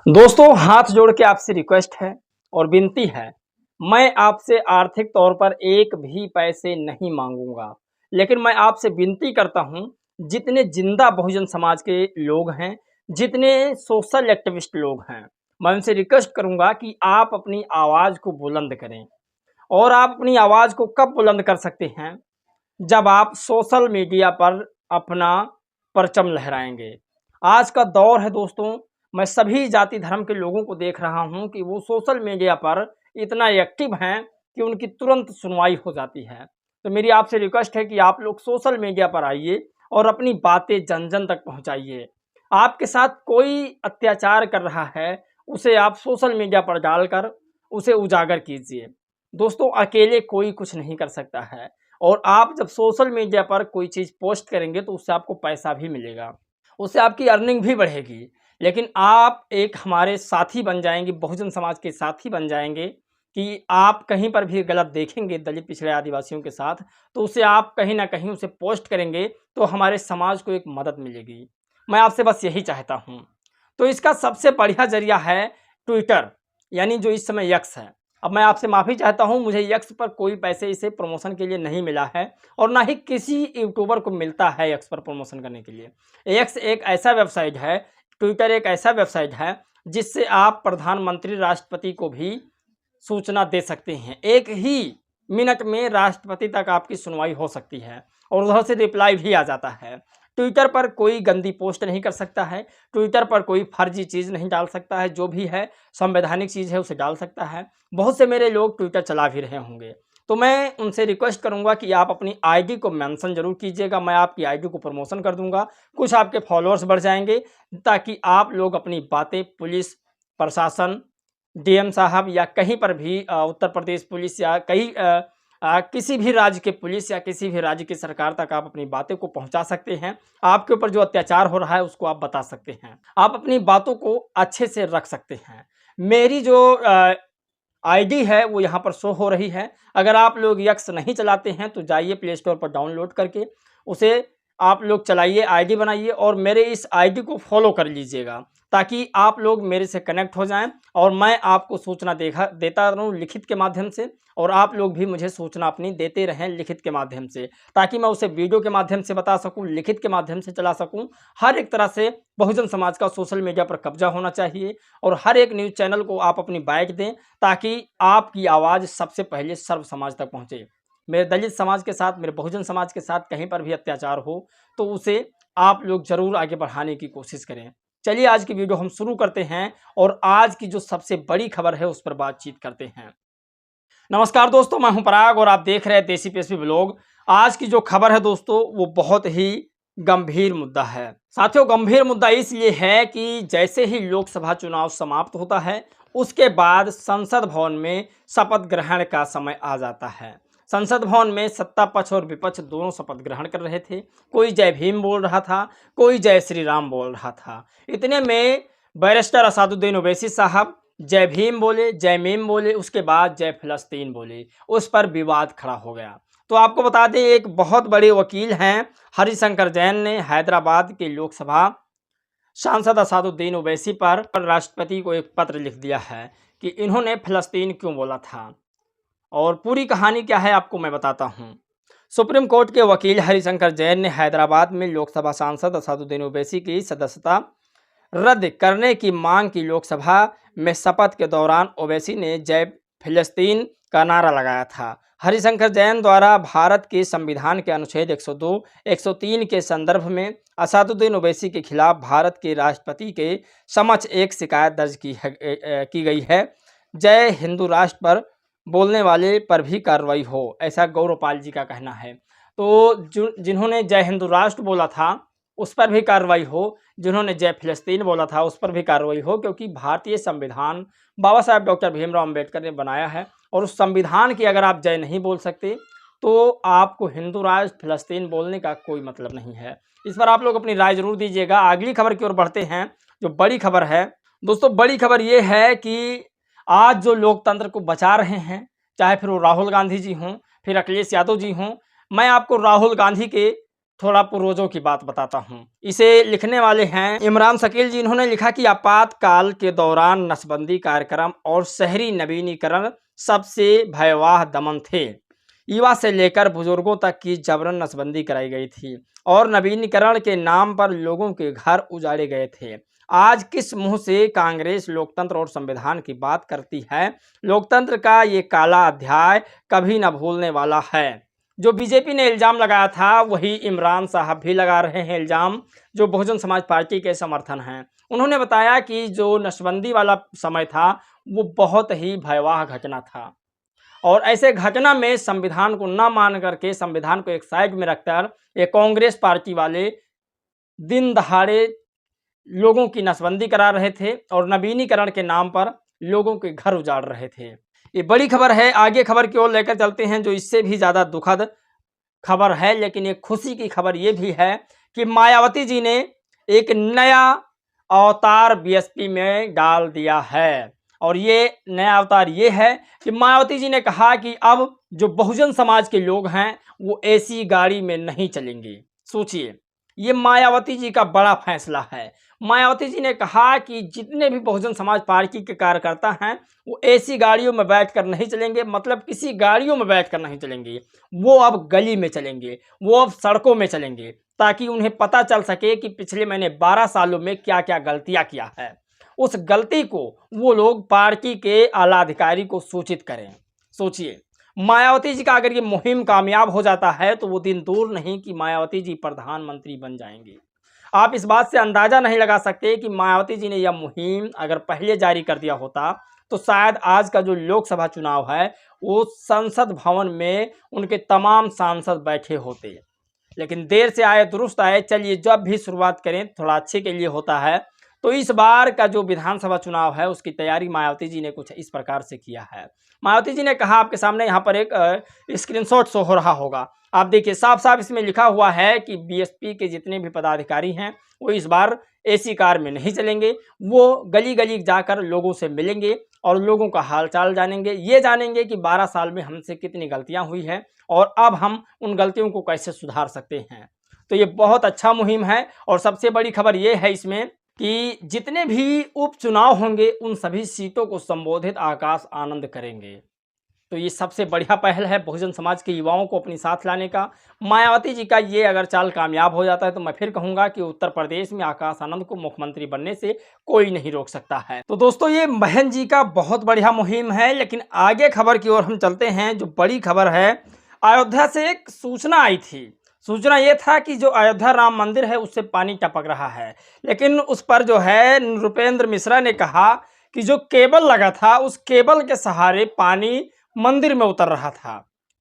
दोस्तों, हाथ जोड़ के आपसे रिक्वेस्ट है और विनती है। मैं आपसे आर्थिक तौर पर एक भी पैसे नहीं मांगूंगा, लेकिन मैं आपसे विनती करता हूं, जितने जिंदा बहुजन समाज के लोग हैं, जितने सोशल एक्टिविस्ट लोग हैं, मैं उनसे रिक्वेस्ट करूंगा कि आप अपनी आवाज़ को बुलंद करें। और आप अपनी आवाज़ को कब बुलंद कर सकते हैं? जब आप सोशल मीडिया पर अपना परचम लहराएंगे। आज का दौर है दोस्तों, मैं सभी जाति धर्म के लोगों को देख रहा हूं कि वो सोशल मीडिया पर इतना एक्टिव हैं कि उनकी तुरंत सुनवाई हो जाती है। तो मेरी आपसे रिक्वेस्ट है कि आप लोग सोशल मीडिया पर आइए और अपनी बातें जन जन तक पहुंचाइए। आपके साथ कोई अत्याचार कर रहा है, उसे आप सोशल मीडिया पर डालकर उसे उजागर कीजिए। दोस्तों, अकेले कोई कुछ नहीं कर सकता है। और आप जब सोशल मीडिया पर कोई चीज़ पोस्ट करेंगे तो उससे आपको पैसा भी मिलेगा, उससे आपकी अर्निंग भी बढ़ेगी। लेकिन आप एक हमारे साथी बन जाएंगे, बहुजन समाज के साथी बन जाएंगे कि आप कहीं पर भी गलत देखेंगे दलित पिछड़े आदिवासियों के साथ, तो उसे आप कहीं ना कहीं उसे पोस्ट करेंगे तो हमारे समाज को एक मदद मिलेगी। मैं आपसे बस यही चाहता हूँ। तो इसका सबसे बढ़िया जरिया है ट्विटर, यानी जो इस समय यक्स है। अब मैं आपसे माफ़ी चाहता हूँ, मुझे यक्स पर कोई पैसे इसे प्रमोशन के लिए नहीं मिला है और ना ही किसी यूट्यूबर को मिलता है यक्स पर प्रमोशन करने के लिए। यक्स एक ऐसा वेबसाइट है, ट्विटर एक ऐसा वेबसाइट है जिससे आप प्रधानमंत्री, राष्ट्रपति को भी सूचना दे सकते हैं। एक ही मिनट में राष्ट्रपति तक आपकी सुनवाई हो सकती है और उधर से रिप्लाई भी आ जाता है। ट्विटर पर कोई गंदी पोस्ट नहीं कर सकता है, ट्विटर पर कोई फर्जी चीज़ नहीं डाल सकता है, जो भी है संवैधानिक चीज़ है उसे डाल सकता है। बहुत से मेरे लोग ट्विटर चला भी रहे होंगे, तो मैं उनसे रिक्वेस्ट करूंगा कि आप अपनी आईडी को मेंशन जरूर कीजिएगा। मैं आपकी आईडी को प्रमोशन कर दूंगा, कुछ आपके फॉलोअर्स बढ़ जाएंगे, ताकि आप लोग अपनी बातें पुलिस प्रशासन, डीएम साहब या कहीं पर भी उत्तर प्रदेश पुलिस या किसी भी राज्य के पुलिस या किसी भी राज्य की सरकार तक आप अपनी बातें को पहुंचा सकते हैं। आपके ऊपर जो अत्याचार हो रहा है उसको आप बता सकते हैं, आप अपनी बातों को अच्छे से रख सकते हैं। मेरी जो आईडी है वो यहाँ पर शो हो रही है। अगर आप लोग यक्स नहीं चलाते हैं तो जाइए प्ले स्टोर पर डाउनलोड करके उसे आप लोग चलाइए, आईडी बनाइए और मेरे इस आईडी को फॉलो कर लीजिएगा, ताकि आप लोग मेरे से कनेक्ट हो जाएं और मैं आपको सूचना देता रहूं लिखित के माध्यम से, और आप लोग भी मुझे सूचना अपनी देते रहें लिखित के माध्यम से, ताकि मैं उसे वीडियो के माध्यम से बता सकूं, लिखित के माध्यम से चला सकूं। हर एक तरह से बहुजन समाज का सोशल मीडिया पर कब्जा होना चाहिए और हर एक न्यूज़ चैनल को आप अपनी बाइट दें, ताकि आपकी आवाज़ सबसे पहले सर्व समाज तक पहुँचे। मेरे दलित समाज के साथ, मेरे बहुजन समाज के साथ कहीं पर भी अत्याचार हो तो उसे आप लोग ज़रूर आगे बढ़ाने की कोशिश करें। चलिए आज की वीडियो हम शुरू करते हैं और आज की जो सबसे बड़ी खबर है उस पर बातचीत करते हैं। नमस्कार दोस्तों, मैं हूं पराग और आप देख रहे हैं देसी पीएसपी ब्लॉग। आज की जो खबर है दोस्तों वो बहुत ही गंभीर मुद्दा है। साथियों, गंभीर मुद्दा इसलिए है कि जैसे ही लोकसभा चुनाव समाप्त होता है उसके बाद संसद भवन में शपथ ग्रहण का समय आ जाता है। संसद भवन में सत्ता पक्ष और विपक्ष दोनों शपथ ग्रहण कर रहे थे। कोई जय भीम बोल रहा था, कोई जय श्री राम बोल रहा था। इतने में बैरिस्टर असादुद्दीन ओवैसी साहब जय भीम बोले, जय मीम बोले, उसके बाद जय फिलिस्तीन बोले। उस पर विवाद खड़ा हो गया। तो आपको बता दें, एक बहुत बड़े वकील हैं हरिशंकर जैन ने हैदराबाद के लोकसभा सांसद असादुद्दीन ओवैसी पर राष्ट्रपति को एक पत्र लिख दिया है कि इन्होंने फिलिस्तीन क्यों बोला था। और पूरी कहानी क्या है आपको मैं बताता हूँ। सुप्रीम कोर्ट के वकील हरिशंकर जैन ने हैदराबाद में लोकसभा सांसद असादुद्दीन ओवैसी की सदस्यता रद्द करने की मांग की। लोकसभा में शपथ के दौरान ओवैसी ने जय फिलिस्तीन का नारा लगाया था। हरिशंकर जैन द्वारा भारत के संविधान के अनुच्छेद 102, 103 के संदर्भ में असादुद्दीन ओवैसी के खिलाफ भारत के राष्ट्रपति के समक्ष एक शिकायत दर्ज की गई है। जय हिंदू राष्ट्र पर बोलने वाले पर भी कार्रवाई हो, ऐसा गौरवपाल जी का कहना है। तो जिन्होंने जय हिंदू राष्ट्र बोला था उस पर भी कार्रवाई हो, जिन्होंने जय फिलिस्तीन बोला था उस पर भी कार्रवाई हो, क्योंकि भारतीय संविधान बाबा साहब डॉक्टर भीमराव अंबेडकर ने बनाया है और उस संविधान की अगर आप जय नहीं बोल सकते तो आपको हिंदू राष्ट्र फिलिस्तीन बोलने का कोई मतलब नहीं है। इस पर आप लोग अपनी राय जरूर दीजिएगा। अगली खबर की ओर बढ़ते हैं, जो बड़ी खबर है दोस्तों। बड़ी खबर ये है कि आज जो लोकतंत्र को बचा रहे हैं, चाहे फिर वो राहुल गांधी जी हों, फिर अखिलेश यादव जी हों, मैं आपको राहुल गांधी के थोड़ा पूर्वजों की बात बताता हूँ। इसे लिखने वाले हैं इमरान शकील जी। इन्होंने लिखा कि आपातकाल के दौरान नसबंदी कार्यक्रम और शहरी नवीनीकरण सबसे भयावह दमन थे। युवा से लेकर बुजुर्गों तक की जबरन नसबंदी कराई गई थी और नवीनीकरण के नाम पर लोगों के घर उजाड़े गए थे। आज किस मुंह से कांग्रेस लोकतंत्र और संविधान की बात करती है? लोकतंत्र का ये काला अध्याय कभी न भूलने वाला है। जो बीजेपी ने इल्ज़ाम लगाया था वही इमरान साहब भी लगा रहे हैं इल्ज़ाम, जो बहुजन समाज पार्टी के समर्थन हैं। उन्होंने बताया कि जो नसबंदी वाला समय था वो बहुत ही भयावह घटना था और ऐसे घटना में संविधान को ना मान करके, संविधान को एक साइड में रखकर ये कांग्रेस पार्टी वाले दिन दहाड़े लोगों की नसबंदी करा रहे थे और नवीनीकरण के नाम पर लोगों के घर उजाड़ रहे थे। ये बड़ी खबर है। आगे खबर की ओर लेकर चलते हैं जो इससे भी ज़्यादा दुखद खबर है, लेकिन एक खुशी की खबर ये भी है कि मायावती जी ने एक नया अवतार बीएसपी में डाल दिया है। और ये नया अवतार ये है कि मायावती जी ने कहा कि अब जो बहुजन समाज के लोग हैं वो एसी गाड़ी में नहीं चलेंगे। सोचिए, ये मायावती जी का बड़ा फैसला है। मायावती जी ने कहा कि जितने भी बहुजन समाज पार्टी के कार्यकर्ता हैं वो एसी गाड़ियों में बैठकर नहीं चलेंगे, मतलब किसी गाड़ियों में बैठकर नहीं चलेंगे, वो अब गली में चलेंगे, वो अब सड़कों में चलेंगे, ताकि उन्हें पता चल सके कि पिछले मैंने 12 सालों में क्या क्या गलतियां किया है। उस गलती को वो लोग पार्टी के आला अधिकारी को सूचित करें। सोचिए, मायावती जी का अगर ये मुहिम कामयाब हो जाता है तो वो दिन दूर नहीं कि मायावती जी प्रधानमंत्री बन जाएंगे। आप इस बात से अंदाजा नहीं लगा सकते कि मायावती जी ने यह मुहिम अगर पहले जारी कर दिया होता तो शायद आज का जो लोकसभा चुनाव है वो संसद भवन में उनके तमाम सांसद बैठे होते। लेकिन देर से आए दुरुस्त आए। चलिए, जब भी शुरुआत करें थोड़ा अच्छे के लिए होता है। तो इस बार का जो विधानसभा चुनाव है उसकी तैयारी मायावती जी ने कुछ इस प्रकार से किया है। मायावती जी ने कहा, आपके सामने यहाँ पर एक स्क्रीनशॉट शो हो रहा होगा, आप देखिए, साफ साफ इसमें लिखा हुआ है कि बीएसपी के जितने भी पदाधिकारी हैं वो इस बार एसी कार में नहीं चलेंगे। वो गली गली जाकर लोगों से मिलेंगे और लोगों का हालचाल जानेंगे। ये जानेंगे कि 12 साल में हमसे कितनी गलतियां हुई हैं और अब हम उन गलतियों को कैसे सुधार सकते हैं। तो ये बहुत अच्छा मुहिम है। और सबसे बड़ी खबर ये है इसमें कि जितने भी उपचुनाव होंगे उन सभी सीटों को संबोधित आकाश आनंद करेंगे। तो ये सबसे बढ़िया पहल है बहुजन समाज के युवाओं को अपनी साथ लाने का। मायावती जी का ये अगर चाल कामयाब हो जाता है तो मैं फिर कहूंगा कि उत्तर प्रदेश में आकाश आनंद को मुख्यमंत्री बनने से कोई नहीं रोक सकता है। तो दोस्तों, ये बहन जी का बहुत बढ़िया मुहिम है। लेकिन आगे खबर की ओर हम चलते हैं। जो बड़ी खबर है, अयोध्या से एक सूचना आई थी। सूचना ये था कि जो अयोध्या राम मंदिर है उससे पानी टपक रहा है, लेकिन उस पर जो है नृपेंद्र मिश्रा ने कहा कि जो केबल लगा था उस केबल के सहारे पानी मंदिर में उतर रहा था।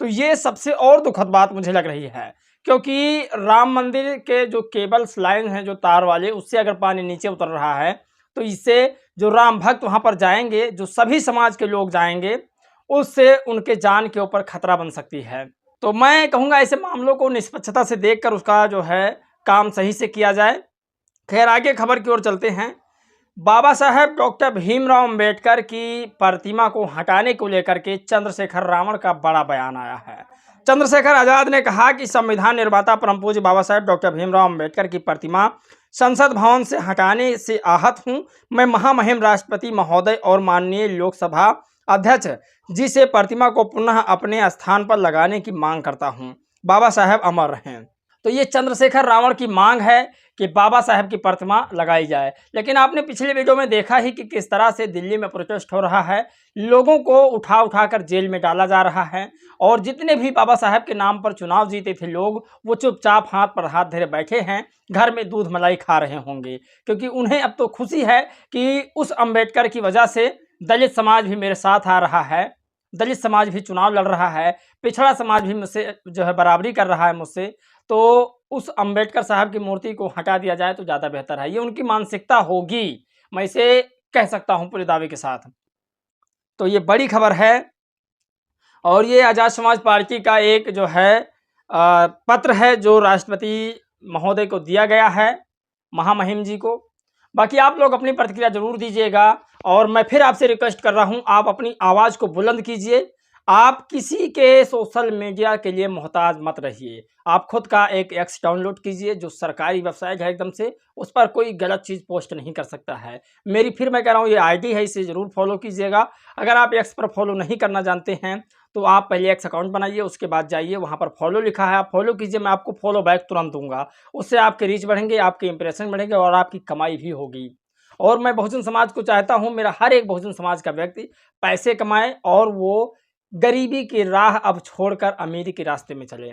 तो ये सबसे और दुखद बात मुझे लग रही है, क्योंकि राम मंदिर के जो केबल्स लाइन हैं, जो तार वाले, उससे अगर पानी नीचे उतर रहा है तो इससे जो राम भक्त वहाँ पर जाएंगे, जो सभी समाज के लोग जाएंगे, उससे उनके जान के ऊपर खतरा बन सकती है। तो मैं कहूँगा ऐसे मामलों को निष्पक्षता से देखकर उसका जो है काम सही से किया जाए। खैर, आगे खबर की ओर चलते हैं। बाबा साहेब डॉक्टर भीमराव अंबेडकर की प्रतिमा को हटाने को लेकर के चंद्रशेखर रावण का बड़ा बयान आया है। चंद्रशेखर आजाद ने कहा कि संविधान निर्माता परम पूज्य बाबा साहेब डॉक्टर भीमराव अंबेडकर की प्रतिमा संसद भवन से हटाने से आहत हूं। मैं महामहिम राष्ट्रपति महोदय और माननीय लोकसभा अध्यक्ष जी से प्रतिमा को पुनः अपने स्थान पर लगाने की मांग करता हूं। बाबा साहेब अमर रहें। तो ये चंद्रशेखर रावण की मांग है कि बाबा साहेब की प्रतिमा लगाई जाए। लेकिन आपने पिछले वीडियो में देखा ही कि किस तरह से दिल्ली में प्रोटेस्ट हो रहा है, लोगों को उठा उठा कर जेल में डाला जा रहा है। और जितने भी बाबा साहेब के नाम पर चुनाव जीते थे लोग, वो चुपचाप हाथ पर हाथ धरे बैठे हैं, घर में दूध मलाई खा रहे होंगे, क्योंकि उन्हें अब तो खुशी है कि उस अंबेडकर की वजह से दलित समाज भी मेरे साथ आ रहा है, दलित समाज भी चुनाव लड़ रहा है, पिछड़ा समाज भी मुझसे जो है बराबरी कर रहा है मुझसे। तो उस अंबेडकर साहब की मूर्ति को हटा दिया जाए तो ज़्यादा बेहतर है। ये उनकी मानसिकता होगी, मैं इसे कह सकता हूँ पूरे दावे के साथ। तो ये बड़ी खबर है। और ये आज़ाद समाज पार्टी का एक जो है पत्र है जो राष्ट्रपति महोदय को दिया गया है, महामहिम जी को। बाकी आप लोग अपनी प्रतिक्रिया जरूर दीजिएगा। और मैं फिर आपसे रिक्वेस्ट कर रहा हूँ, आप अपनी आवाज़ को बुलंद कीजिए, आप किसी के सोशल मीडिया के लिए मोहताज मत रहिए। आप खुद का एक एक्स डाउनलोड कीजिए जो सरकारी वेबसाइट है एकदम से, उस पर कोई गलत चीज़ पोस्ट नहीं कर सकता है। मेरी फिर मैं कह रहा हूँ ये आईडी है, इसे ज़रूर फॉलो कीजिएगा। अगर आप एक्स पर फॉलो नहीं करना जानते हैं तो आप पहले एक्स अकाउंट बनाइए, उसके बाद जाइए वहाँ पर फॉलो लिखा है, आप फॉलो कीजिए, मैं आपको फॉलो बैक तुरंत दूँगा। उससे आपके रीच बढ़ेंगे, आपके इंप्रेशन बढ़ेंगे और आपकी कमाई भी होगी। और मैं बहुजन समाज को चाहता हूँ मेरा हर एक बहुजन समाज का व्यक्ति पैसे कमाए और वो गरीबी की राह अब छोड़कर अमीरी के रास्ते में चले।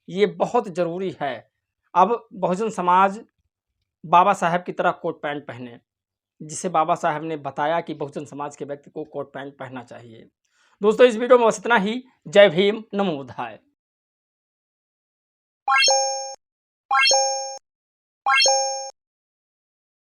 ये बहुत ज़रूरी है। अब बहुजन समाज बाबा साहब की तरह कोट पैंट पहने, जिसे बाबा साहब ने बताया कि बहुजन समाज के व्यक्ति को कोट पैंट पहनना चाहिए। दोस्तों इस वीडियो में बस इतना ही। जय भीम, नमो बुद्धाय।